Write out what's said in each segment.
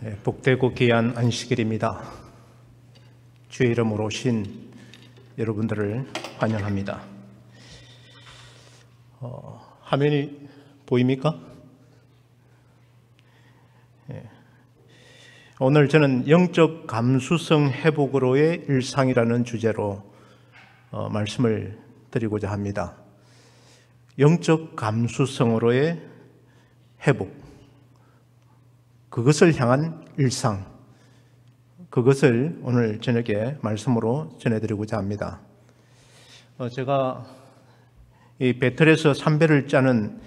복되고 귀한 안식일입니다. 주의 이름으로 오신 여러분들을 환영합니다. 화면이 보입니까? 오늘 저는 영적 감수성 회복으로의 일상이라는 주제로 말씀을 드리고자 합니다. 영적 감수성으로의 회복, 그것을 향한 일상, 그것을 오늘 저녁에 말씀으로 전해드리고자 합니다. 제가 이 베틀에서 삼배를 짜는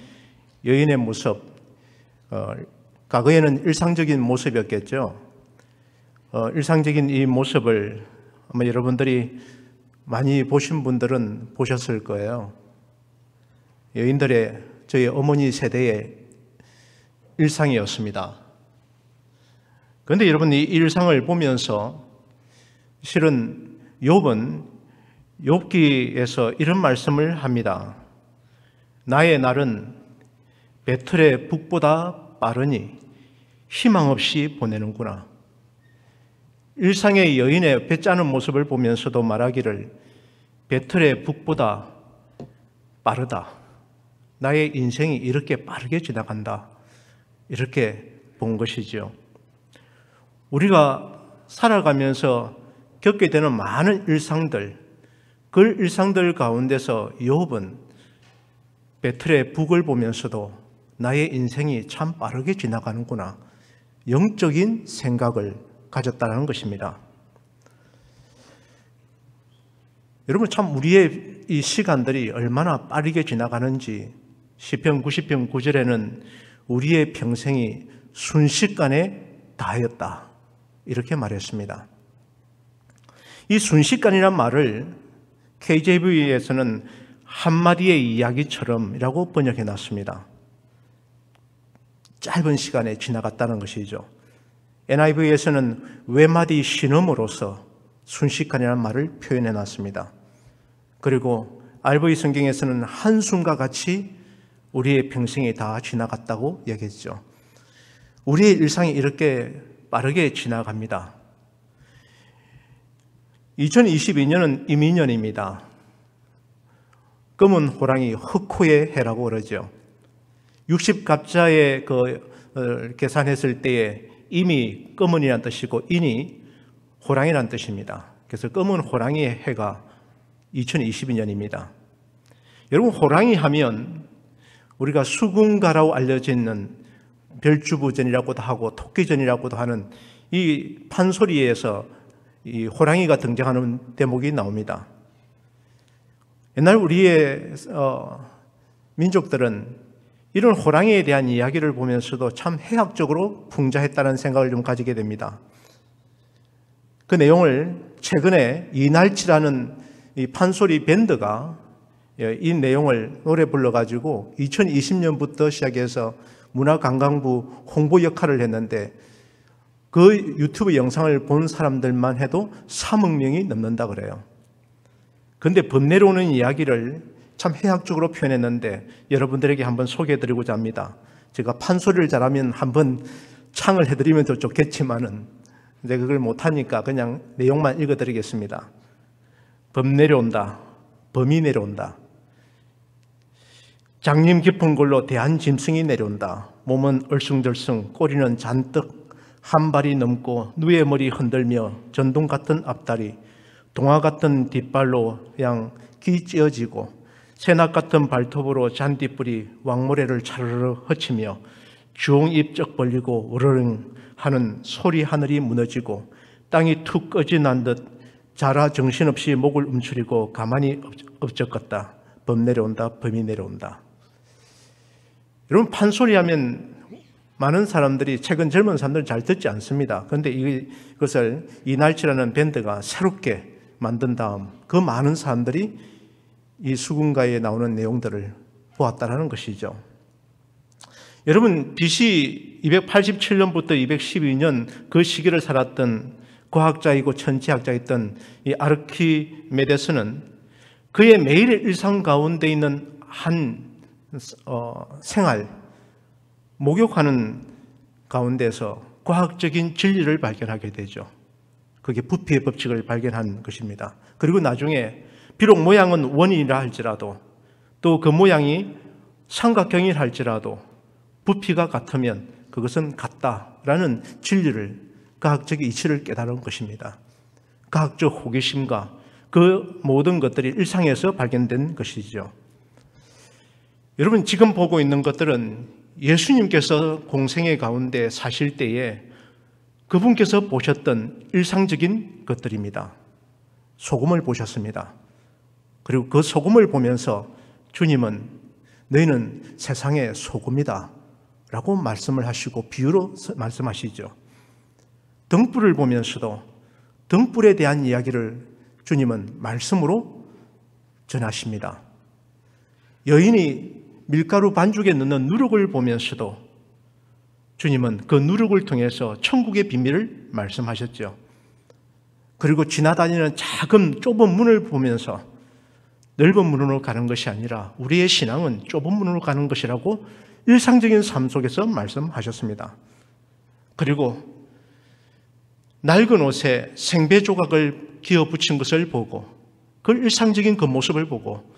여인의 모습, 과거에는 일상적인 모습이었겠죠. 일상적인 이 모습을 아마 여러분들이 많이 보신 분들은 보셨을 거예요. 여인들의 저희 어머니 세대의 일상이었습니다. 그런데 여러분, 이 일상을 보면서 실은 욥은 욥기에서 이런 말씀을 합니다. 나의 날은 베틀의 북보다 빠르니 희망 없이 보내는구나. 일상의 여인의 배 짜는 모습을 보면서도 말하기를 베틀의 북보다 빠르다. 나의 인생이 이렇게 빠르게 지나간다. 이렇게 본 것이죠. 우리가 살아가면서 겪게 되는 많은 일상들, 그 일상들 가운데서 욥은 베틀의 북을 보면서도 나의 인생이 참 빠르게 지나가는구나, 영적인 생각을 가졌다는 것입니다. 여러분, 참 우리의 이 시간들이 얼마나 빠르게 지나가는지 시편 90편 9절에는 우리의 평생이 순식간에 다하였다, 이렇게 말했습니다. 이 순식간이란 말을 KJV에서는 한마디의 이야기처럼이라고 번역해 놨습니다. 짧은 시간에 지나갔다는 것이죠. NIV에서는 외마디 신음으로써 순식간이라는 말을 표현해 놨습니다. 그리고 RV 성경에서는 한숨과 같이 우리의 평생이 다 지나갔다고 얘기했죠. 우리의 일상이 이렇게 빠르게 지나갑니다. 2022년은 이민년입니다. 검은 호랑이 흑호의 해라고 그러죠. 60갑자에 계산했을 때에 임이 검은이라는 뜻이고 인이 호랑이라는 뜻입니다. 그래서 검은 호랑이의 해가 2022년입니다. 여러분, 호랑이 하면 우리가 수군가라고 알려져 있는 별주부전이라고도 하고 토끼전이라고도 하는 이 판소리에서 이 호랑이가 등장하는 대목이 나옵니다. 옛날 우리의 민족들은 이런 호랑이에 대한 이야기를 보면서도 참 해학적으로 풍자했다는 생각을 좀 가지게 됩니다. 그 내용을 최근에 이날치라는 이 판소리 밴드가 이 내용을 노래 불러가지고 2020년부터 시작해서 문화관광부 홍보 역할을 했는데 그 유튜브 영상을 본 사람들만 해도 3억 명이 넘는다 그래요. 그런데 범 내려오는 이야기를 참 해학적으로 표현했는데 여러분들에게 한번 소개해드리고자 합니다. 제가 판소리를 잘하면 한번 창을 해드리면 더 좋겠지만은 이제 그걸 못하니까 그냥 내용만 읽어드리겠습니다. 범 내려온다. 범이 내려온다. 장님 깊은 골로 대한 짐승이 내려온다. 몸은 얼숭덜숭, 꼬리는 잔뜩, 한 발이 넘고 누에 머리 흔들며 전동 같은 앞다리, 동화 같은 뒷발로 그냥 기 찢어지고 새낙 같은 발톱으로 잔디뿌리 왕모래를 차르르 헛치며 주홍 입 쩍 벌리고 으르릉 하는 소리 하늘이 무너지고 땅이 툭 꺼지난 듯 자라 정신없이 목을 움츠리고 가만히 엎적었다. 범 내려온다. 범이 내려온다. 여러분, 판소리 하면 많은 사람들이, 최근 젊은 사람들은 잘 듣지 않습니다. 그런데 이것을 이날치라는 밴드가 새롭게 만든 다음 그 많은 사람들이 이 수군가에 나오는 내용들을 보았다는 것이죠. 여러분, BC 287년부터 212년 그 시기를 살았던 과학자이고 천체학자였던 이 아르키메데스는 그의 매일의 일상 가운데 있는 한 생활, 목욕하는 가운데서 과학적인 진리를 발견하게 되죠. 그게 부피의 법칙을 발견한 것입니다. 그리고 나중에 비록 모양은 원이라 할지라도 또 그 모양이 삼각형이라 할지라도 부피가 같으면 그것은 같다라는 진리를, 과학적 이치를 깨달은 것입니다. 과학적 호기심과 그 모든 것들이 일상에서 발견된 것이죠. 여러분, 지금 보고 있는 것들은 예수님께서 공생의 가운데 사실 때에 그분께서 보셨던 일상적인 것들입니다. 소금을 보셨습니다. 그리고 그 소금을 보면서 주님은 너희는 세상의 소금이다 라고 말씀을 하시고 비유로 말씀하시죠. 등불을 보면서도 등불에 대한 이야기를 주님은 말씀으로 전하십니다. 여인이 밀가루 반죽에 넣는 누룩을 보면서도 주님은 그 누룩을 통해서 천국의 비밀을 말씀하셨죠. 그리고 지나다니는 작은 좁은 문을 보면서 넓은 문으로 가는 것이 아니라 우리의 신앙은 좁은 문으로 가는 것이라고 일상적인 삶 속에서 말씀하셨습니다. 그리고 낡은 옷에 생배 조각을 기어 붙인 것을 보고 그 일상적인 그 모습을 보고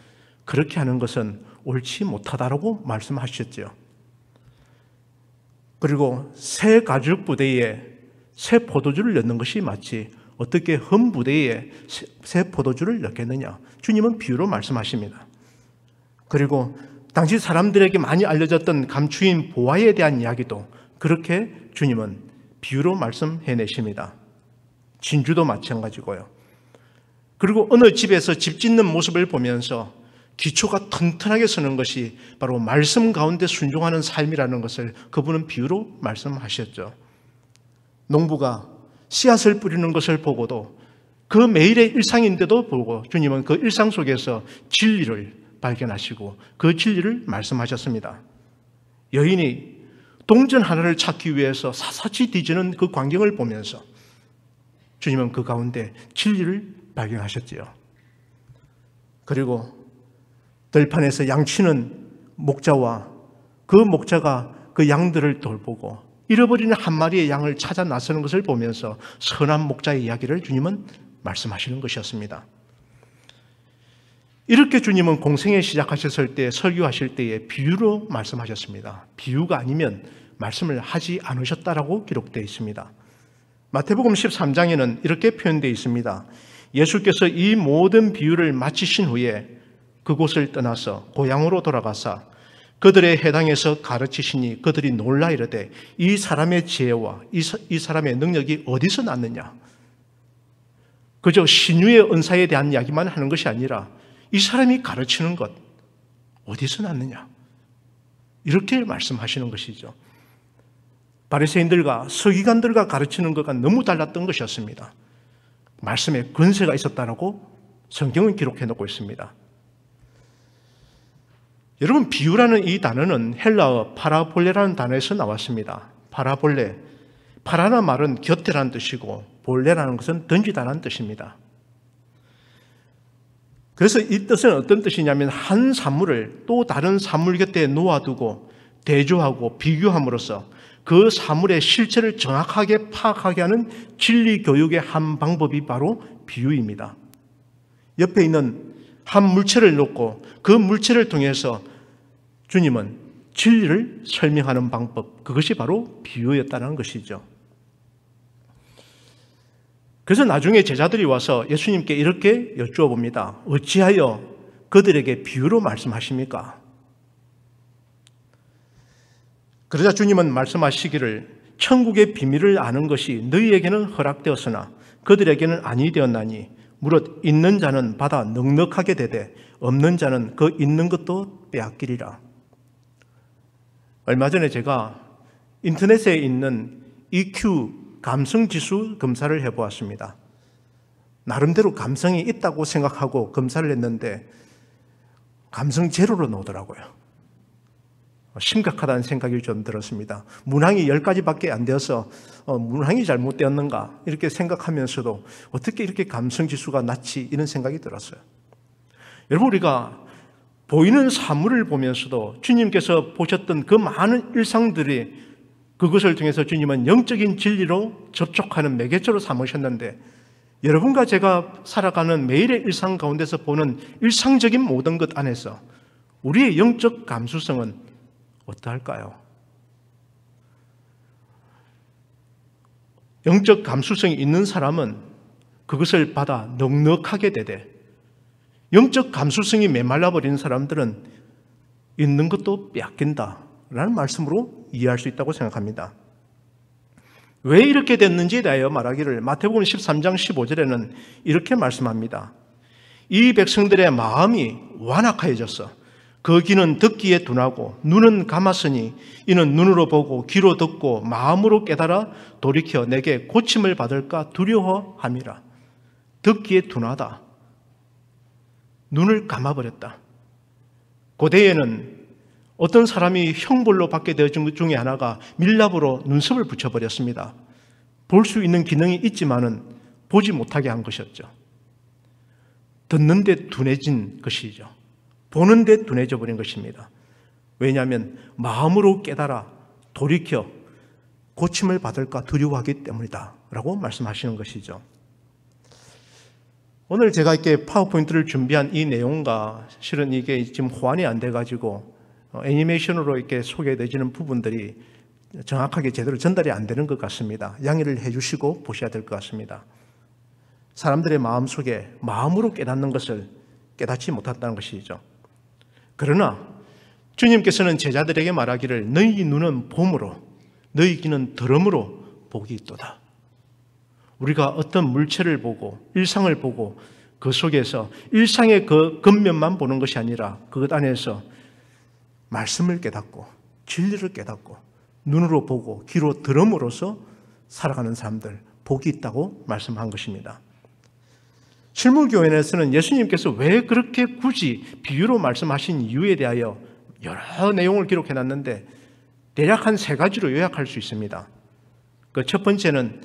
그렇게 하는 것은 옳지 못하다라고 말씀하셨죠. 그리고 새 가죽 부대에 새 포도주를 넣는 것이 마치 어떻게 흠 부대에 새 포도주를 넣겠느냐, 주님은 비유로 말씀하십니다. 그리고 당시 사람들에게 많이 알려졌던 감추인 보화에 대한 이야기도 그렇게 주님은 비유로 말씀해내십니다. 진주도 마찬가지고요. 그리고 어느 집에서 집 짓는 모습을 보면서 기초가 튼튼하게 서는 것이 바로 말씀 가운데 순종하는 삶이라는 것을 그분은 비유로 말씀하셨죠. 농부가 씨앗을 뿌리는 것을 보고도 그 매일의 일상인데도 보고 주님은 그 일상 속에서 진리를 발견하시고 그 진리를 말씀하셨습니다. 여인이 동전 하나를 찾기 위해서 사사치 뒤지는 그 광경을 보면서 주님은 그 가운데 진리를 발견하셨지요. 그리고 들판에서 양치는 목자와 그 목자가 그 양들을 돌보고 잃어버리는 한 마리의 양을 찾아 나서는 것을 보면서 선한 목자의 이야기를 주님은 말씀하시는 것이었습니다. 이렇게 주님은 공생애 시작하셨을 때, 설교하실 때에 비유로 말씀하셨습니다. 비유가 아니면 말씀을 하지 않으셨다라고 기록되어 있습니다. 마태복음 13장에는 이렇게 표현되어 있습니다. 예수께서 이 모든 비유를 마치신 후에 그곳을 떠나서 고향으로 돌아가사 그들의 해당에서 가르치시니 그들이 놀라 이르되 이 사람의 지혜와 이 사람의 능력이 어디서 났느냐. 그저 신유의 은사에 대한 이야기만 하는 것이 아니라 이 사람이 가르치는 것 어디서 났느냐, 이렇게 말씀하시는 것이죠. 바리새인들과 서기관들과 가르치는 것과 너무 달랐던 것이었습니다. 말씀에 권세가 있었다라고 성경은 기록해 놓고 있습니다. 여러분, 비유라는 이 단어는 헬라어 파라볼레라는 단어에서 나왔습니다. 파라볼레, 파라는 말은 곁에라는 뜻이고 볼레라는 것은 던지다라는 뜻입니다. 그래서 이 뜻은 어떤 뜻이냐면 한 사물을 또 다른 사물 곁에 놓아두고 대조하고 비교함으로써 그 사물의 실체를 정확하게 파악하게 하는 진리 교육의 한 방법이 바로 비유입니다. 옆에 있는 한 물체를 놓고 그 물체를 통해서 주님은 진리를 설명하는 방법, 그것이 바로 비유였다는 것이죠. 그래서 나중에 제자들이 와서 예수님께 이렇게 여쭈어 봅니다. 어찌하여 그들에게 비유로 말씀하십니까? 그러자 주님은 말씀하시기를 천국의 비밀을 아는 것이 너희에게는 허락되었으나 그들에게는 아니 되었나니 무릇 있는 자는 받아 넉넉하게 되되 없는 자는 그 있는 것도 빼앗기리라. 얼마 전에 제가 인터넷에 있는 EQ 감성지수 검사를 해보았습니다. 나름대로 감성이 있다고 생각하고 검사를 했는데 감성 제로로 나오더라고요. 심각하다는 생각이 좀 들었습니다. 문항이 10가지밖에 안 되어서 문항이 잘못되었는가 이렇게 생각하면서도 어떻게 이렇게 감성지수가 낮지, 이런 생각이 들었어요. 여러분, 우리가 보이는 사물을 보면서도 주님께서 보셨던 그 많은 일상들이 그것을 통해서 주님은 영적인 진리로 접촉하는 매개체로 삼으셨는데 여러분과 제가 살아가는 매일의 일상 가운데서 보는 일상적인 모든 것 안에서 우리의 영적 감수성은 어떠할까요? 영적 감수성이 있는 사람은 그것을 받아 넉넉하게 되되 영적 감수성이 메말라 버리는 사람들은 있는 것도 빼앗긴다라는 말씀으로 이해할 수 있다고 생각합니다. 왜 이렇게 됐는지에 대하여 말하기를 마태복음 13장 15절에는 이렇게 말씀합니다. 이 백성들의 마음이 완악하여졌어. 그 귀는 듣기에 둔하고 눈은 감았으니 이는 눈으로 보고 귀로 듣고 마음으로 깨달아 돌이켜 내게 고침을 받을까 두려워함이라. 듣기에 둔하다. 눈을 감아버렸다. 고대에는 어떤 사람이 형벌로 받게 되어진 것 중에 하나가 밀랍으로 눈썹을 붙여버렸습니다. 볼 수 있는 기능이 있지만은 보지 못하게 한 것이었죠. 듣는 데 둔해진 것이죠. 보는 데 둔해져 버린 것입니다. 왜냐하면 마음으로 깨달아 돌이켜 고침을 받을까 두려워하기 때문이다 라고 말씀하시는 것이죠. 오늘 제가 이렇게 파워포인트를 준비한 이 내용과 실은 이게 지금 호환이 안 돼가지고 애니메이션으로 이렇게 소개되지는 부분들이 정확하게 제대로 전달이 안 되는 것 같습니다. 양해를 해주시고 보셔야 될 것 같습니다. 사람들의 마음 속에 마음으로 깨닫는 것을 깨닫지 못했다는 것이죠. 그러나 주님께서는 제자들에게 말하기를 너희 눈은 봄으로 너희 귀는 들음으로 복이 있도다. 우리가 어떤 물체를 보고 일상을 보고 그 속에서 일상의 그 겉면만 보는 것이 아니라 그것 안에서 말씀을 깨닫고 진리를 깨닫고 눈으로 보고 귀로 들음으로써 살아가는 사람들 복이 있다고 말씀한 것입니다. 실물교회에서는 예수님께서 왜 그렇게 굳이 비유로 말씀하신 이유에 대하여 여러 내용을 기록해놨는데 대략 한 3가지로 요약할 수 있습니다. 그 첫 번째는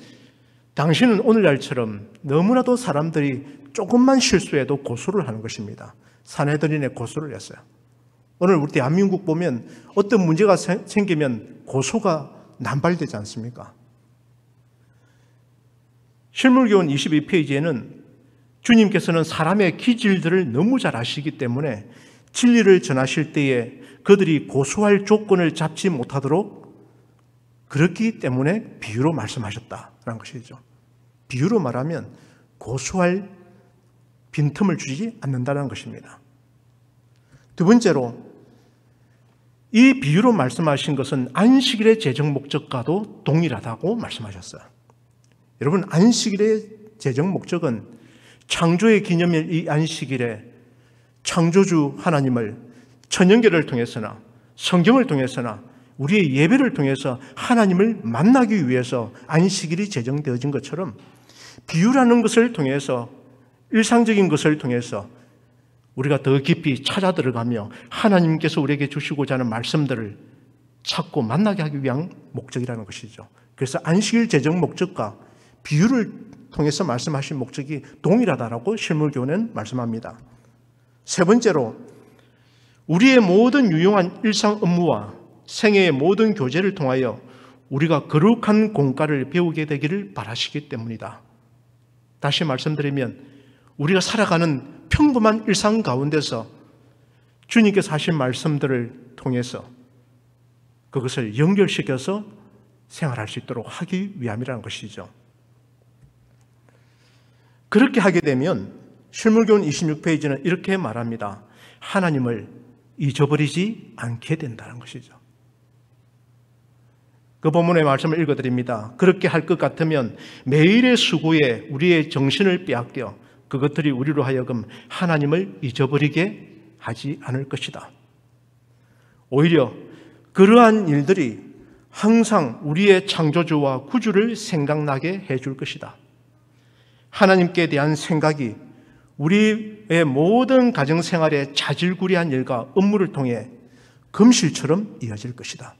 당신은 오늘날처럼 너무나도 사람들이 조금만 실수해도 고소를 하는 것입니다. 산헤드린에 고소를 했어요. 오늘 우리 대한민국 보면 어떤 문제가 생기면 고소가 남발되지 않습니까? 실물교훈 22페이지에는 주님께서는 사람의 기질들을 너무 잘 아시기 때문에 진리를 전하실 때에 그들이 고소할 조건을 잡지 못하도록 그렇기 때문에 비유로 말씀하셨다라는 것이죠. 비유로 말하면 고소할 빈틈을 주지 않는다는 것입니다. 두 번째로 이 비유로 말씀하신 것은 안식일의 재정 목적과도 동일하다고 말씀하셨어요. 여러분, 안식일의 재정 목적은 창조의 기념일 이 안식일에 창조주 하나님을 천연계를 통해서나 성경을 통해서나 우리의 예배를 통해서 하나님을 만나기 위해서 안식일이 제정되어진 것처럼 비유라는 것을 통해서 일상적인 것을 통해서 우리가 더 깊이 찾아 들어가며 하나님께서 우리에게 주시고자 하는 말씀들을 찾고 만나게 하기 위한 목적이라는 것이죠. 그래서 안식일 제정 목적과 비유를 통해서 말씀하신 목적이 동일하다라고 실물교훈은 말씀합니다. 세 번째로 우리의 모든 유용한 일상 업무와 생애의 모든 교제를 통하여 우리가 거룩한 공과를 배우게 되기를 바라시기 때문이다. 다시 말씀드리면 우리가 살아가는 평범한 일상 가운데서 주님께서 하신 말씀들을 통해서 그것을 연결시켜서 생활할 수 있도록 하기 위함이라는 것이죠. 그렇게 하게 되면 실물교훈 26페이지는 이렇게 말합니다. 하나님을 잊어버리지 않게 된다는 것이죠. 그 본문의 말씀을 읽어드립니다. 그렇게 할 것 같으면 매일의 수고에 우리의 정신을 빼앗겨 그것들이 우리로 하여금 하나님을 잊어버리게 하지 않을 것이다. 오히려 그러한 일들이 항상 우리의 창조주와 구주를 생각나게 해줄 것이다. 하나님께 대한 생각이 우리의 모든 가정생활의 자질구레한 일과 업무를 통해 금실처럼 이어질 것이다.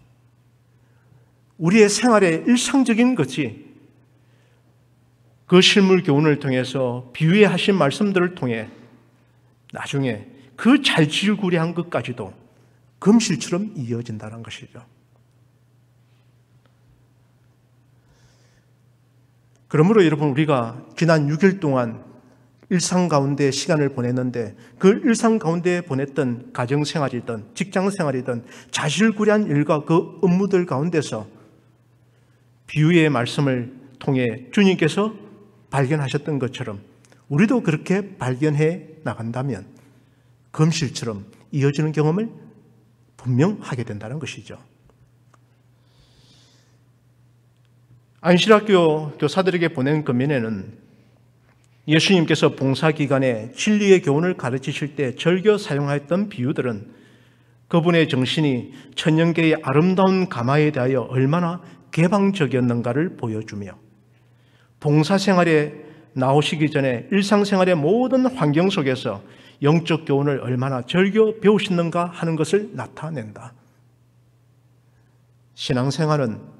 우리의 생활의 일상적인 것이 그 실물 교훈을 통해서 비유에 하신 말씀들을 통해 나중에 그 자질구레한 것까지도 금실처럼 이어진다는 것이죠. 그러므로 여러분, 우리가 지난 6일 동안 일상 가운데 시간을 보냈는데 그 일상 가운데 보냈던 가정생활이든 직장생활이든 자질구레한 일과 그 업무들 가운데서 비유의 말씀을 통해 주님께서 발견하셨던 것처럼 우리도 그렇게 발견해 나간다면 금실처럼 이어지는 경험을 분명 하게 된다는 것이죠. 안실학교 교사들에게 보낸 금연에는 예수님께서 봉사기간에 진리의 교훈을 가르치실 때 즐겨 사용하였던 비유들은 그분의 정신이 천년계의 아름다운 가마에 대하여 얼마나 개방적이었는가를 보여주며, 봉사생활에 나오시기 전에 일상생활의 모든 환경 속에서 영적 교훈을 얼마나 즐겨 배우시는가 하는 것을 나타낸다. 신앙생활은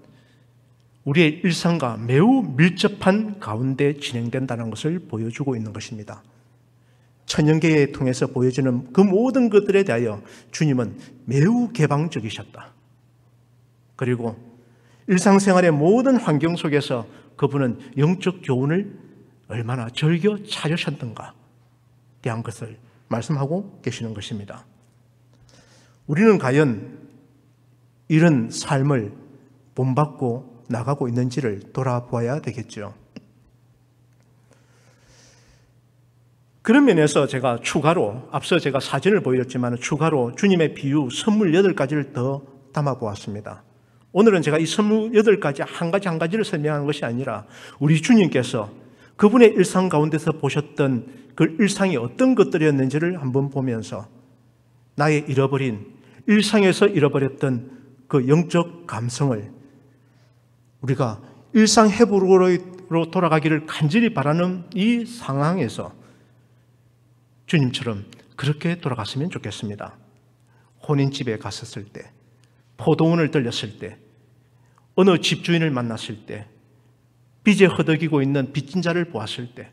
우리의 일상과 매우 밀접한 가운데 진행된다는 것을 보여주고 있는 것입니다. 천연계에 통해서 보여지는 그 모든 것들에 대하여 주님은 매우 개방적이셨다. 그리고 일상생활의 모든 환경 속에서 그분은 영적 교훈을 얼마나 즐겨 찾으셨던가 대한 것을 말씀하고 계시는 것입니다. 우리는 과연 이런 삶을 본받고 나가고 있는지를 돌아보아야 되겠죠. 그런 면에서 제가 추가로, 앞서 제가 사진을 보여줬지만 추가로 주님의 비유 28가지를 더 담아보았습니다. 오늘은 제가 이 28가지 한 가지 한 가지를 설명하는 것이 아니라 우리 주님께서 그분의 일상 가운데서 보셨던 그 일상이 어떤 것들이었는지를 한번 보면서 나의 잃어버린, 일상에서 잃어버렸던 그 영적 감성을 우리가 일상 회복으로 돌아가기를 간절히 바라는 이 상황에서 주님처럼 그렇게 돌아갔으면 좋겠습니다. 혼인집에 갔었을 때, 포도원을 들렸을 때, 어느 집주인을 만났을 때, 빚에 허덕이고 있는 빚진 자를 보았을 때,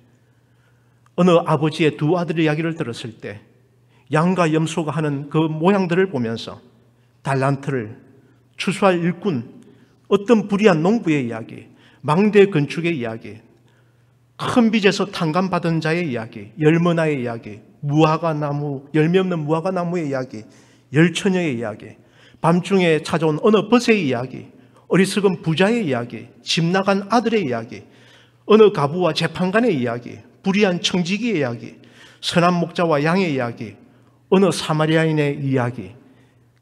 어느 아버지의 두 아들의 이야기를 들었을 때, 양과 염소가 하는 그 모양들을 보면서 달란트를 추수할 일꾼, 어떤 불의한 농부의 이야기, 망대 건축의 이야기, 큰 빚에서 탕감받은 자의 이야기, 열머나의 이야기, 무화과 나무, 열매 없는 무화과 나무의 이야기, 열처녀의 이야기, 밤중에 찾아온 어느 벗의 이야기, 어리석은 부자의 이야기, 집 나간 아들의 이야기, 어느 가부와 재판관의 이야기, 불의한 청지기의 이야기, 선한 목자와 양의 이야기, 어느 사마리아인의 이야기,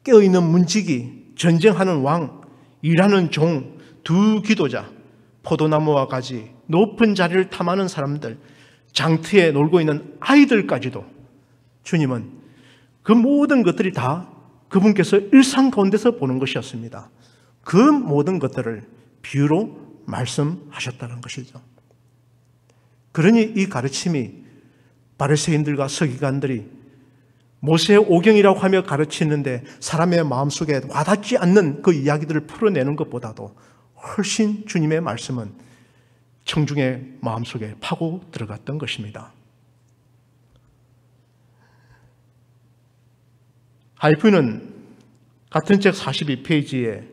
깨어있는 문지기, 전쟁하는 왕, 일하는 종, 두 기도자, 포도나무와 가지, 높은 자리를 탐하는 사람들, 장터에 놀고 있는 아이들까지도 주님은 그 모든 것들이 다 그분께서 일상 가운데서 보는 것이었습니다. 그 모든 것들을 비유로 말씀하셨다는 것이죠. 그러니 이 가르침이 바리새인들과 서기관들이 모세의 오경이라고 하며 가르치는데 사람의 마음속에 와닿지 않는 그 이야기들을 풀어내는 것보다도 훨씬 주님의 말씀은 청중의 마음속에 파고 들어갔던 것입니다. 하이프는 같은 책 42페이지에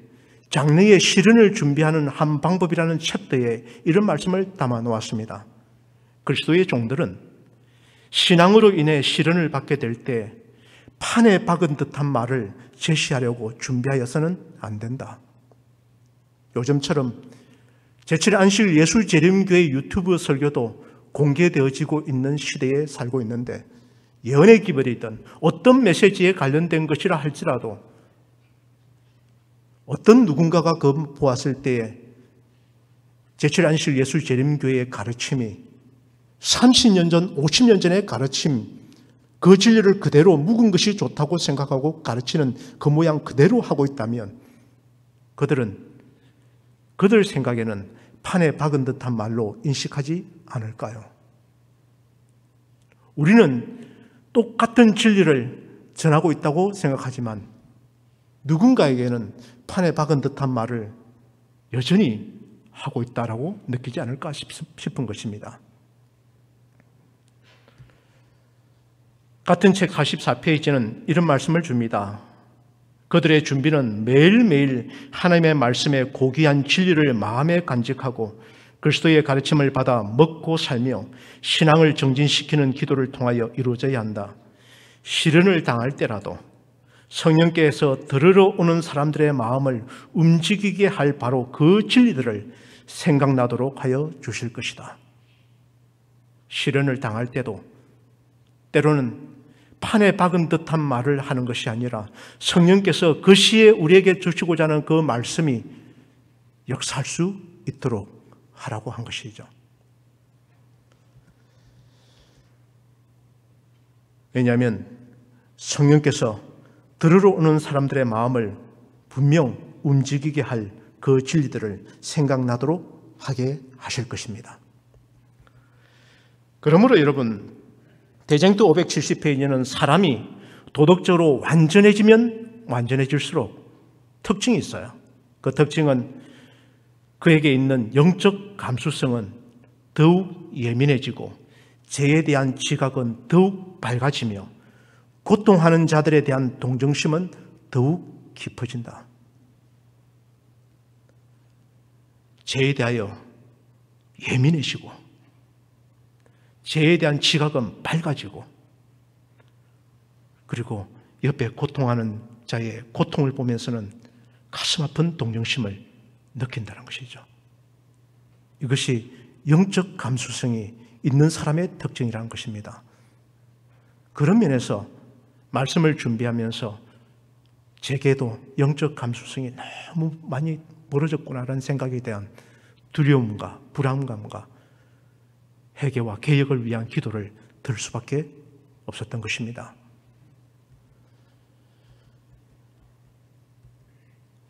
장래의 시련을 준비하는 한 방법이라는 챕터에 이런 말씀을 담아 놓았습니다. 그리스도의 종들은 신앙으로 인해 시련을 받게 될 때 판에 박은 듯한 말을 제시하려고 준비하여서는 안 된다. 요즘처럼 제7일 안식 예술재림교회 유튜브 설교도 공개되어지고 있는 시대에 살고 있는데 예언의 기별이든 어떤 메시지에 관련된 것이라 할지라도 어떤 누군가가 그 보았을 때에 제7일 안식 예술재림교회의 가르침이 30년 전, 50년 전의 가르침, 그 진리를 그대로 묵은 것이 좋다고 생각하고 가르치는 그 모양 그대로 하고 있다면 그들 생각에는 판에 박은 듯한 말로 인식하지 않을까요? 우리는 똑같은 진리를 전하고 있다고 생각하지만 누군가에게는 판에 박은 듯한 말을 여전히 하고 있다라고 느끼지 않을까 싶은 것입니다. 같은 책 44페이지는 이런 말씀을 줍니다. 그들의 준비는 매일매일 하나님의 말씀의 고귀한 진리를 마음에 간직하고 그리스도의 가르침을 받아 먹고 살며 신앙을 정진시키는 기도를 통하여 이루어져야 한다. 시련을 당할 때라도 성령께서 들으러 오는 사람들의 마음을 움직이게 할 바로 그 진리들을 생각나도록 하여 주실 것이다. 시련을 당할 때도 때로는 판에 박은 듯한 말을 하는 것이 아니라 성령께서 그 시에 우리에게 주시고자 하는 그 말씀이 역사할 수 있도록 하라고 한 것이죠. 왜냐하면 성령께서 들으러 오는 사람들의 마음을 분명 움직이게 할 그 진리들을 생각나도록 하게 하실 것입니다. 그러므로 여러분, 대쟁투 570페이지는 사람이 도덕적으로 완전해지면 완전해질수록 특징이 있어요. 그 특징은 그에게 있는 영적 감수성은 더욱 예민해지고 죄에 대한 지각은 더욱 밝아지며 고통하는 자들에 대한 동정심은 더욱 깊어진다. 죄에 대하여 예민해지고 죄에 대한 지각은 밝아지고 그리고 옆에 고통하는 자의 고통을 보면서는 가슴 아픈 동정심을 느낀다는 것이죠. 이것이 영적 감수성이 있는 사람의 특징이라는 것입니다. 그런 면에서 말씀을 준비하면서 제게도 영적 감수성이 너무 많이 멀어졌구나라는 생각에 대한 두려움과 불안감과 회개와 개혁을 위한 기도를 들 수밖에 없었던 것입니다.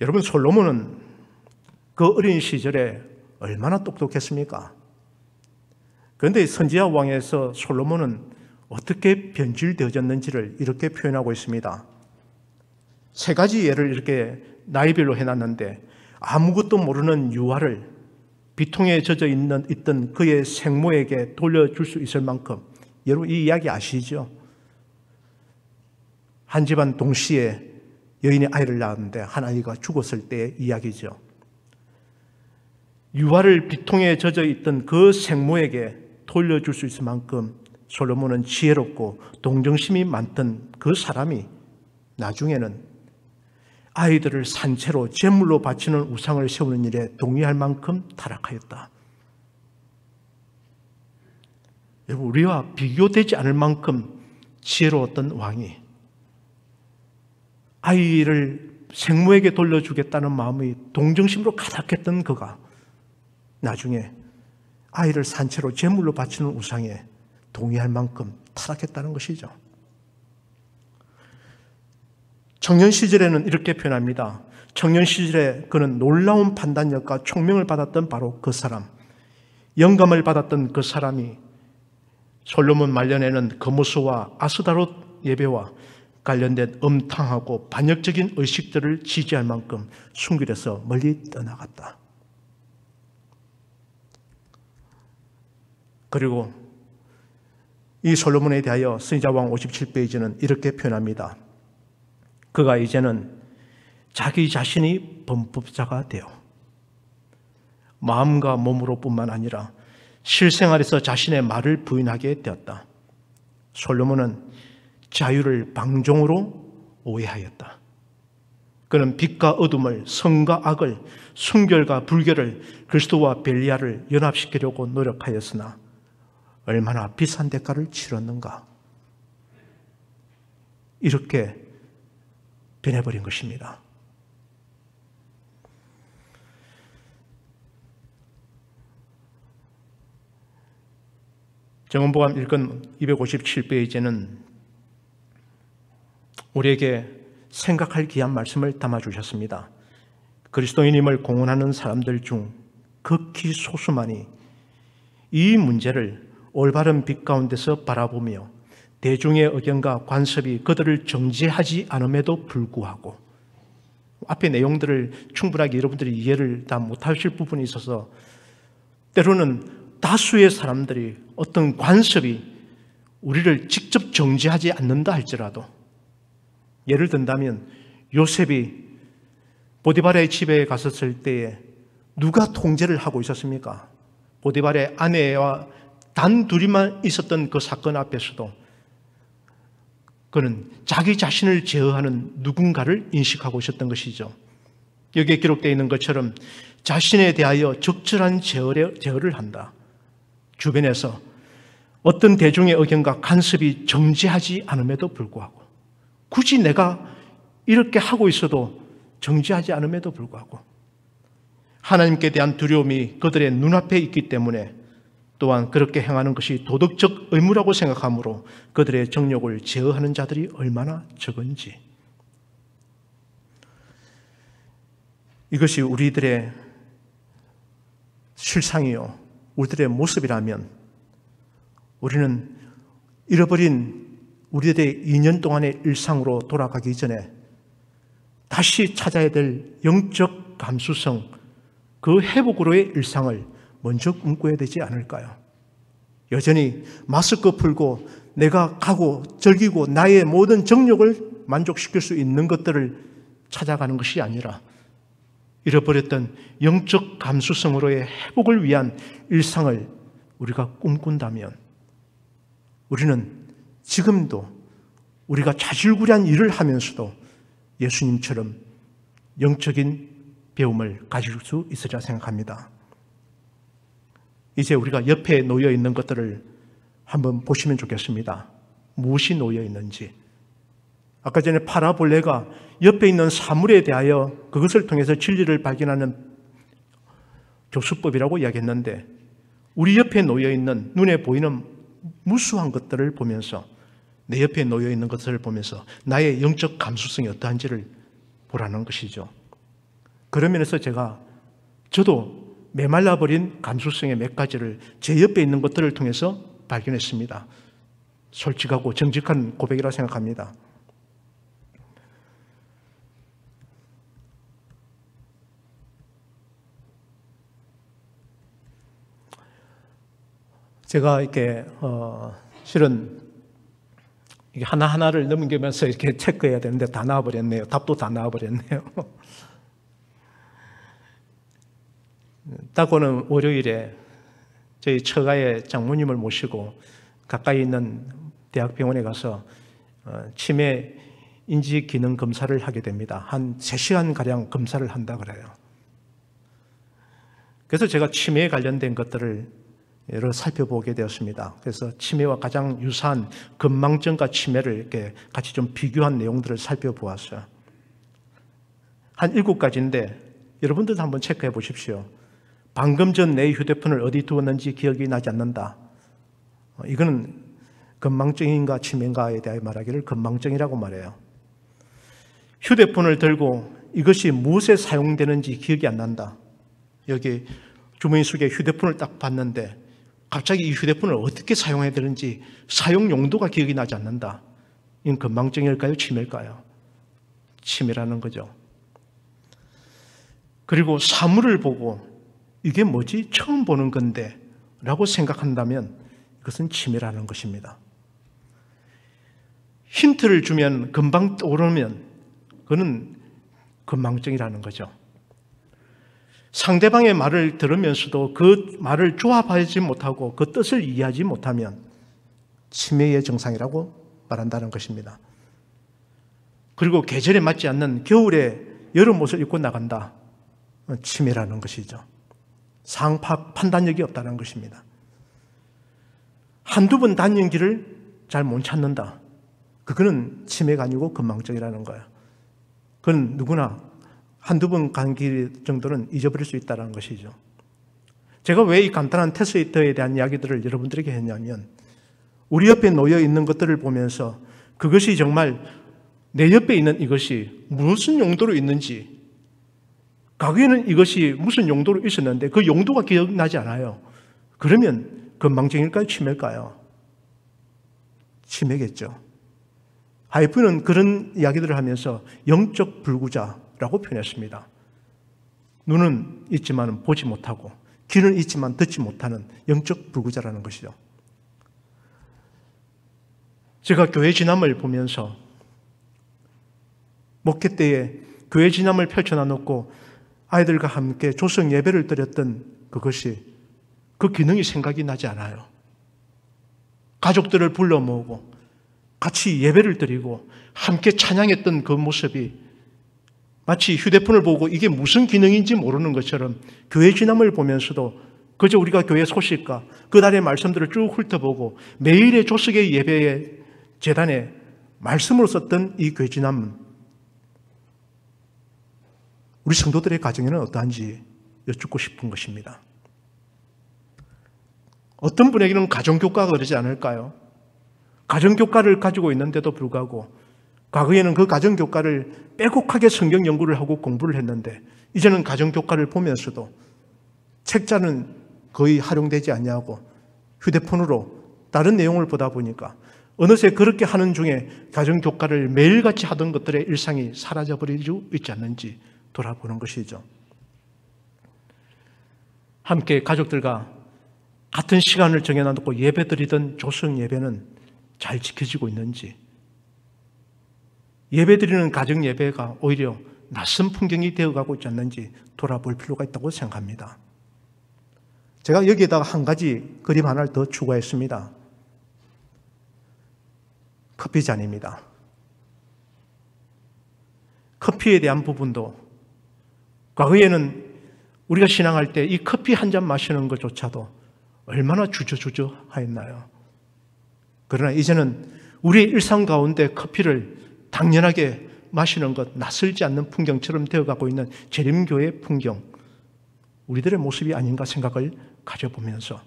여러분, 솔로몬은 그 어린 시절에 얼마나 똑똑했습니까? 그런데 선지자 왕에서 솔로몬은 어떻게 변질되어졌는지를 이렇게 표현하고 있습니다. 세 가지 예를 이렇게 나이별로 해놨는데 아무것도 모르는 유아를 비통에 젖어 있던 그의 생모에게 돌려줄 수 있을 만큼, 여러분 이 이야기 아시죠? 한 집안 동시에 여인이 아이를 낳았는데 한 아이가 죽었을 때의 이야기죠. 유아를 비통에 젖어 있던 그 생모에게 돌려줄 수 있을 만큼 솔로몬은 지혜롭고 동정심이 많던 그 사람이 나중에는 아이들을 산채로 제물로 바치는 우상을 세우는 일에 동의할 만큼 타락하였다. 여러분, 우리와 비교되지 않을 만큼 지혜로웠던 왕이 아이를 생모에게 돌려주겠다는 마음이 동정심으로 가득했던 그가 나중에 아이를 산채로 제물로 바치는 우상에 동의할 만큼 타락했다는 것이죠. 청년 시절에는 이렇게 표현합니다. 청년 시절에 그는 놀라운 판단력과 총명을 받았던 바로 그 사람, 영감을 받았던 그 사람이 솔로몬 말년에는 거무스와 아스다롯 예배와 관련된 음탕하고 반역적인 의식들을 지지할 만큼 순결해서 멀리 떠나갔다. 그리고 이 솔로몬에 대하여 선지자왕 57페이지는 이렇게 표현합니다. 그가 이제는 자기 자신이 범법자가 되어 마음과 몸으로 뿐만 아니라 실생활에서 자신의 말을 부인하게 되었다. 솔로몬은 자유를 방종으로 오해하였다. 그는 빛과 어둠을, 선과 악을, 순결과 불결을, 그리스도와 벨리알을 연합시키려고 노력하였으나 얼마나 비싼 대가를 치렀는가. 이렇게 변해버린 것입니다. 정언보감 1권 257페이지는 우리에게 생각할 귀한 말씀을 담아주셨습니다. 그리스도인임을 공언하는 사람들 중 극히 소수만이 이 문제를 올바른 빛 가운데서 바라보며 대중의 의견과 관습이 그들을 정죄하지 않음에도 불구하고, 앞의 내용들을 충분하게 여러분들이 이해를 다 못하실 부분이 있어서 때로는 다수의 사람들이 어떤 관습이 우리를 직접 정죄하지 않는다 할지라도, 예를 든다면 요셉이 보디바라의 집에 갔었을 때에 누가 통제를 하고 있었습니까? 보디발의 아내와 단 둘이만 있었던 그 사건 앞에서도 그는 자기 자신을 제어하는 누군가를 인식하고 있었던 것이죠. 여기에 기록되어 있는 것처럼 자신에 대하여 적절한 제어를 한다. 주변에서 어떤 대중의 의견과 간섭이 정지하지 않음에도 불구하고, 굳이 내가 이렇게 하고 있어도 정지하지 않음에도 불구하고 하나님께 대한 두려움이 그들의 눈앞에 있기 때문에 또한 그렇게 행하는 것이 도덕적 의무라고 생각하므로 그들의 정욕을 제어하는 자들이 얼마나 적은지, 이것이 우리들의 실상이요, 우리들의 모습이라면 우리는 잃어버린 우리들의 2년 동안의 일상으로 돌아가기 전에 다시 찾아야 될 영적 감수성, 그 회복으로의 일상을 먼저 꿈꿔야 되지 않을까요? 여전히 마스크 풀고 내가 가고 즐기고 나의 모든 정욕을 만족시킬 수 있는 것들을 찾아가는 것이 아니라 잃어버렸던 영적 감수성으로의 회복을 위한 일상을 우리가 꿈꾼다면 우리는 지금도 우리가 자질구레한 일을 하면서도 예수님처럼 영적인 배움을 가질 수 있으리라 생각합니다. 이제 우리가 옆에 놓여 있는 것들을 한번 보시면 좋겠습니다. 무엇이 놓여 있는지. 아까 전에 파라볼레가 옆에 있는 사물에 대하여 그것을 통해서 진리를 발견하는 교수법이라고 이야기했는데, 우리 옆에 놓여 있는 눈에 보이는 무수한 것들을 보면서, 내 옆에 놓여 있는 것들을 보면서 나의 영적 감수성이 어떠한지를 보라는 것이죠. 그런 면에서 저도 메말라버린 감수성의 몇 가지를 제 옆에 있는 것들을 통해서 발견했습니다. 솔직하고 정직한 고백이라고 생각합니다. 제가 이렇게 실은 이게 하나하나를 넘기면서 이렇게 체크해야 되는데 다 나와버렸네요. 답도 다 나와버렸네요. 딱 오는 월요일에 저희 처가의 장모님을 모시고 가까이 있는 대학병원에 가서 치매 인지 기능 검사를 하게 됩니다. 한 3시간가량 검사를 한다 그래요. 그래서 제가 치매에 관련된 것들을 여러 살펴보게 되었습니다. 그래서 치매와 가장 유사한 건망증과 치매를 이렇게 같이 좀 비교한 내용들을 살펴보았어요. 한 7가지인데 여러분들도 한번 체크해 보십시오. 방금 전 내 휴대폰을 어디 두었는지 기억이 나지 않는다. 이거는 건망증인가 치매인가에 대해 말하기를 건망증이라고 말해요. 휴대폰을 들고 이것이 무엇에 사용되는지 기억이 안 난다. 여기 주머니 속에 휴대폰을 딱 봤는데 갑자기 이 휴대폰을 어떻게 사용해야 되는지 사용 용도가 기억이 나지 않는다. 이건 건망증일까요? 치매일까요? 치매라는 거죠. 그리고 사물을 보고 이게 뭐지? 처음 보는 건데 라고 생각한다면 이것은 치매라는 것입니다. 힌트를 주면 금방 떠오르면 그거는 건망증이라는 거죠. 상대방의 말을 들으면서도 그 말을 조합하지 못하고 그 뜻을 이해하지 못하면 치매의 증상이라고 말한다는 것입니다. 그리고 계절에 맞지 않는 겨울에 여름 옷을 입고 나간다. 치매라는 것이죠. 상파 판단력이 없다는 것입니다. 한두 번 다닌 길을 잘 못 찾는다. 그거는 치매가 아니고 건망증이라는 거예요. 그건 누구나 한두 번 간 길 정도는 잊어버릴 수 있다는 것이죠. 제가 왜 이 간단한 테스트에 대한 이야기들을 여러분들에게 했냐면, 우리 옆에 놓여 있는 것들을 보면서 그것이 정말 내 옆에 있는 이것이 무슨 용도로 있는지, 과거에는 이것이 무슨 용도로 있었는데 그 용도가 기억나지 않아요. 그러면 건망증일까요? 치매일까요? 치매겠죠. 하이프는 그런 이야기들을 하면서 영적 불구자라고 표현했습니다. 눈은 있지만 보지 못하고 귀는 있지만 듣지 못하는 영적 불구자라는 것이죠. 제가 교회 진함을 보면서 목회 때에 교회 진함을 펼쳐놔놓고 아이들과 함께 조성 예배를 드렸던 그것이 그 기능이 생각이 나지 않아요. 가족들을 불러 모으고 같이 예배를 드리고 함께 찬양했던 그 모습이 마치 휴대폰을 보고 이게 무슨 기능인지 모르는 것처럼 교회 지남을 보면서도 그저 우리가 교회 소식과 그달의 말씀들을 쭉 훑어보고 매일의 조석의 예배의 제단에 말씀으로 썼던 이 교회 지남은 우리 성도들의 가정에는 어떠한지 여쭙고 싶은 것입니다. 어떤 분에게는 가정교과가 그러지 않을까요? 가정교과를 가지고 있는데도 불구하고 과거에는 그 가정교과를 빼곡하게 성경 연구를 하고 공부를 했는데 이제는 가정교과를 보면서도 책자는 거의 활용되지 않냐고 휴대폰으로 다른 내용을 보다 보니까 어느새 그렇게 하는 중에 가정교과를 매일같이 하던 것들의 일상이 사라져버리고 있지 않는지 돌아보는 것이죠. 함께 가족들과 같은 시간을 정해놓고 예배드리던 조성 예배는 잘 지켜지고 있는지, 예배드리는 가정 예배가 오히려 낯선 풍경이 되어가고 있지 않는지 돌아볼 필요가 있다고 생각합니다. 제가 여기에다가 한 가지 그림 하나를 더 추가했습니다. 커피잔입니다. 커피에 대한 부분도 과거에는 우리가 신앙할 때 이 커피 한 잔 마시는 것조차도 얼마나 주저하였나요? 그러나 이제는 우리의 일상 가운데 커피를 당연하게 마시는 것, 낯설지 않는 풍경처럼 되어가고 있는 재림교의 풍경, 우리들의 모습이 아닌가 생각을 가져보면서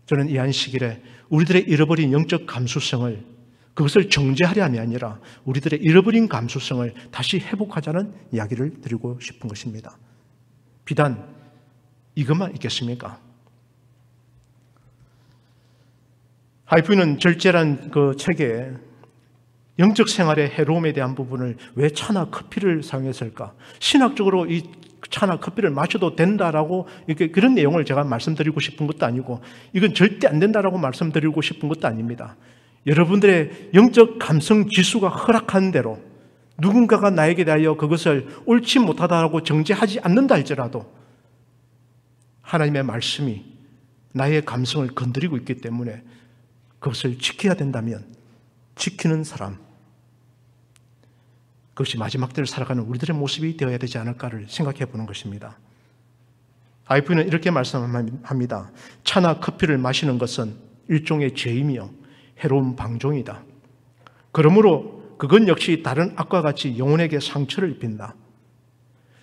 저는 이 안식일에 우리들의 잃어버린 영적 감수성을, 그것을 정죄하려 함이 아니라 우리들의 잃어버린 감수성을 다시 회복하자는 이야기를 드리고 싶은 것입니다. 비단 이것만 있겠습니까? 하이프는 절제란 그 책에 영적 생활의 해로움에 대한 부분을 왜 차나 커피를 사용했을까? 신학적으로 이 차나 커피를 마셔도 된다라고 이렇게 그런 내용을 제가 말씀드리고 싶은 것도 아니고 이건 절대 안 된다라고 말씀드리고 싶은 것도 아닙니다. 여러분들의 영적 감성 지수가 허락하는 대로 누군가가 나에게 대하여 그것을 옳지 못하다라고 정죄하지 않는다 할지라도 하나님의 말씀이 나의 감성을 건드리고 있기 때문에 그것을 지켜야 된다면 지키는 사람, 그것이 마지막 때를 살아가는 우리들의 모습이 되어야 되지 않을까를 생각해 보는 것입니다. IF는 이렇게 말씀합니다. 차나 커피를 마시는 것은 일종의 죄이며 해로운 방종이다. 그러므로 그건 역시 다른 악과 같이 영혼에게 상처를 입힌다.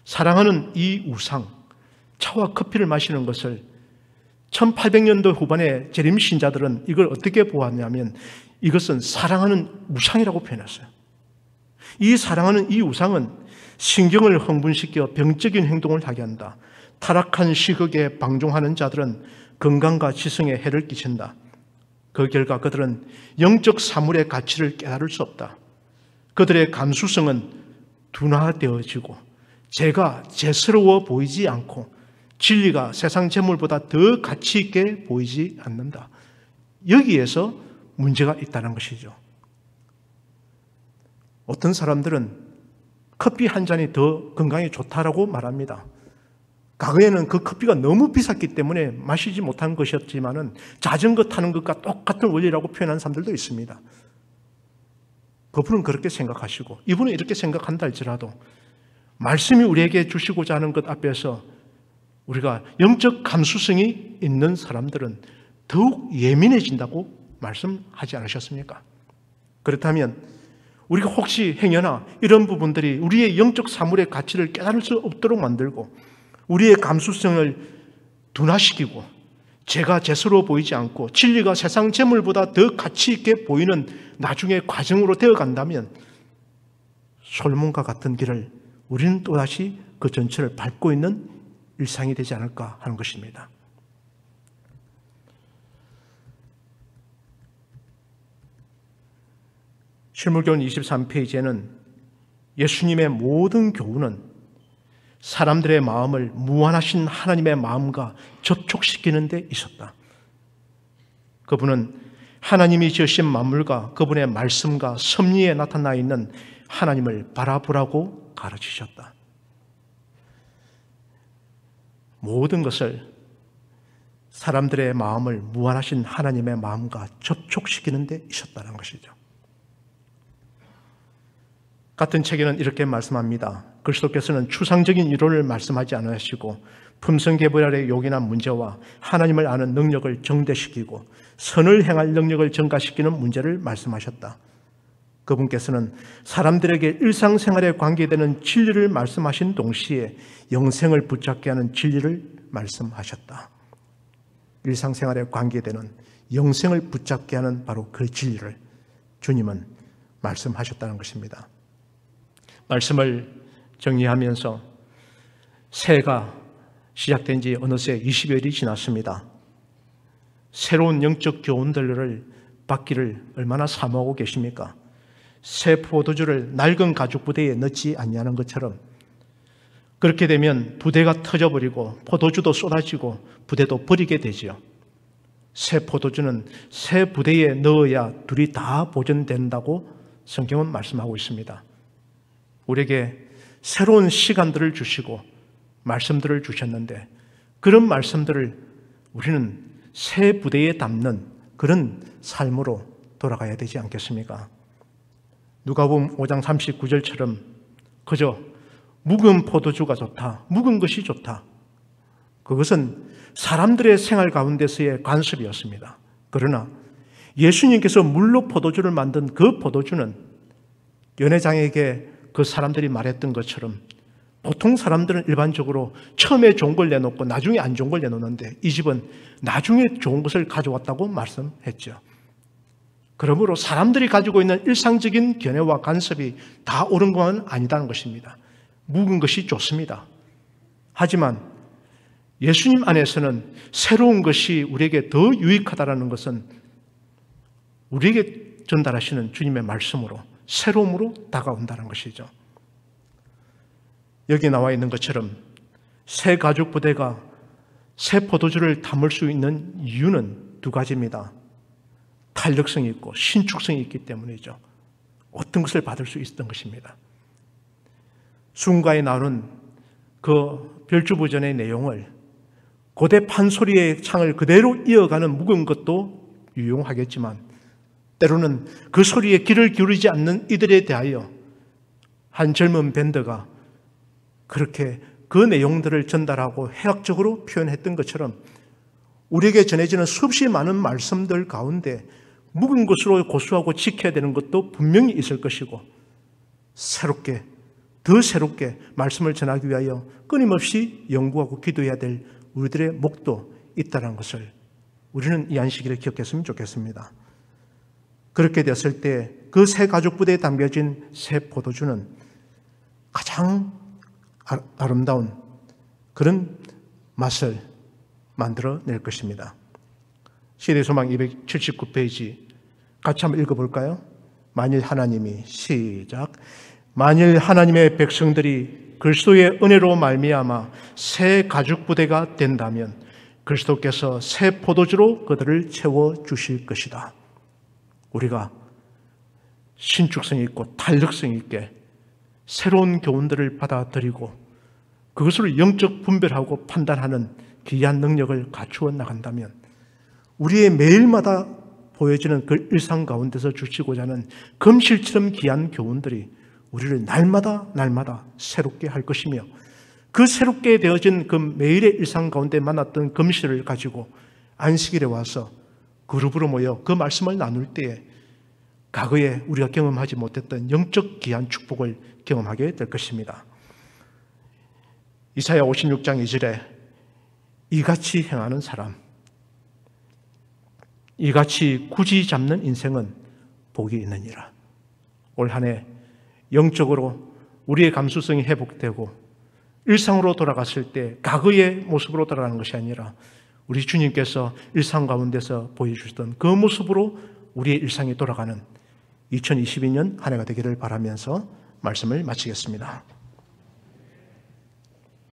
사랑하는 이 우상, 차와 커피를 마시는 것을 1800년도 후반에 재림 신자들은 이걸 어떻게 보았냐면 이것은 사랑하는 우상이라고 표현했어요. 이 사랑하는 이 우상은 신경을 흥분시켜 병적인 행동을 하게 한다. 타락한 시극에 방종하는 자들은 건강과 지성에 해를 끼친다. 그 결과 그들은 영적 사물의 가치를 깨달을 수 없다. 그들의 감수성은 둔화되어지고 죄가 죄스러워 보이지 않고 진리가 세상 재물보다 더 가치 있게 보이지 않는다. 여기에서 문제가 있다는 것이죠. 어떤 사람들은 커피 한 잔이 더 건강에 좋다라고 말합니다. 과거에는 그 커피가 너무 비쌌기 때문에 마시지 못한 것이었지만은 자전거 타는 것과 똑같은 원리라고 표현하는 사람들도 있습니다. 그분은 그렇게 생각하시고 이분은 이렇게 생각한다 할지라도 말씀이 우리에게 주시고자 하는 것 앞에서 우리가 영적 감수성이 있는 사람들은 더욱 예민해진다고 말씀하지 않으셨습니까? 그렇다면 우리가 혹시 행여나 이런 부분들이 우리의 영적 사물의 가치를 깨달을 수 없도록 만들고 우리의 감수성을 둔화시키고 죄가 죄스러워 보이지 않고 진리가 세상 재물보다 더 가치 있게 보이는 나중에 과정으로 되어간다면 솔몬과 같은 길을 우리는 또다시 그 전체를 밟고 있는 일상이 되지 않을까 하는 것입니다. 실물교훈 23페이지에는 예수님의 모든 교훈은 사람들의 마음을 무한하신 하나님의 마음과 접촉시키는 데 있었다. 그분은 하나님이 지으신 만물과 그분의 말씀과 섭리에 나타나 있는 하나님을 바라보라고 가르치셨다. 모든 것을 사람들의 마음을 무한하신 하나님의 마음과 접촉시키는 데 있었다는 것이죠. 같은 책에는 이렇게 말씀합니다. 그리스도께서는 추상적인 이론을 말씀하지 않으시고 품성계보랄의 요긴한 문제와 하나님을 아는 능력을 정대시키고 선을 행할 능력을 증가시키는 문제를 말씀하셨다. 그분께서는 사람들에게 일상생활에 관계되는 진리를 말씀하신 동시에 영생을 붙잡게 하는 진리를 말씀하셨다. 일상생활에 관계되는 영생을 붙잡게 하는 바로 그 진리를 주님은 말씀하셨다는 것입니다. 말씀을 정리하면서 새해가 시작된 지 어느새 20여일이 지났습니다. 새로운 영적 교훈들을 받기를 얼마나 사모하고 계십니까? 새 포도주를 낡은 가죽 부대에 넣지 않냐는 것처럼 그렇게 되면 부대가 터져버리고 포도주도 쏟아지고 부대도 버리게 되지요. 새 포도주는 새 부대에 넣어야 둘이 다 보존된다고 성경은 말씀하고 있습니다. 우리에게 새로운 시간들을 주시고 말씀들을 주셨는데 그런 말씀들을 우리는 새 부대에 담는 그런 삶으로 돌아가야 되지 않겠습니까? 누가복음 5장 39절처럼 그저 묵은 포도주가 좋다, 묵은 것이 좋다. 그것은 사람들의 생활 가운데서의 관습이었습니다. 그러나 예수님께서 물로 포도주를 만든 그 포도주는 연회장에게 그 사람들이 말했던 것처럼 보통 사람들은 일반적으로 처음에 좋은 걸 내놓고 나중에 안 좋은 걸 내놓는데 이 집은 나중에 좋은 것을 가져왔다고 말씀했죠. 그러므로 사람들이 가지고 있는 일상적인 견해와 간섭이 다 옳은 건 아니다는 것입니다. 묵은 것이 좋습니다. 하지만 예수님 안에서는 새로운 것이 우리에게 더 유익하다는 것은 우리에게 전달하시는 주님의 말씀으로 새로움으로 다가온다는 것이죠. 여기 나와 있는 것처럼 새 가죽 부대가 새 포도주를 담을 수 있는 이유는 두 가지입니다. 탄력성이 있고 신축성이 있기 때문이죠. 어떤 것을 받을 수 있었던 것입니다. 수군가에 나오는 그 별주부전의 내용을 고대 판소리의 창을 그대로 이어가는 묵은 것도 유용하겠지만 때로는 그 소리에 귀를 기울이지 않는 이들에 대하여 한 젊은 밴드가 그렇게 그 내용들을 전달하고 해학적으로 표현했던 것처럼 우리에게 전해지는 수없이 많은 말씀들 가운데 묵은 것으로 고수하고 지켜야 되는 것도 분명히 있을 것이고 새롭게 더 새롭게 말씀을 전하기 위하여 끊임없이 연구하고 기도해야 될 우리들의 목도 있다는 것을 우리는 이 안식일에 기억했으면 좋겠습니다. 그렇게 됐을 때 그 새 가죽 부대에 담겨진 새 포도주는 가장 아름다운 그런 맛을 만들어낼 것입니다. 시대소망 279페이지 같이 한번 읽어볼까요? 만일 하나님이 시작 만일 하나님의 백성들이 그리스도의 은혜로 말미암아 새 가죽 부대가 된다면 그리스도께서 새 포도주로 그들을 채워주실 것이다. 우리가 신축성이 있고 탄력성이 있게 새로운 교훈들을 받아들이고 그것을 영적 분별하고 판단하는 귀한 능력을 갖추어 나간다면 우리의 매일마다 보여지는 그 일상 가운데서 주시고자 하는 금실처럼 귀한 교훈들이 우리를 날마다 새롭게 할 것이며 그 새롭게 되어진 그 매일의 일상 가운데 만났던 금실을 가지고 안식일에 와서 그룹으로 모여 그 말씀을 나눌 때에 과거에 우리가 경험하지 못했던 영적 귀한 축복을 경험하게 될 것입니다. 이사야 56장 2절에 이같이 행하는 사람, 이같이 굳이 잡는 인생은 복이 있느니라. 올 한 해 영적으로 우리의 감수성이 회복되고 일상으로 돌아갔을 때 과거의 모습으로 돌아가는 것이 아니라 우리 주님께서 일상 가운데서 보여주셨던 그 모습으로 우리의 일상이 돌아가는 2022년 한 해가 되기를 바라면서 말씀을 마치겠습니다.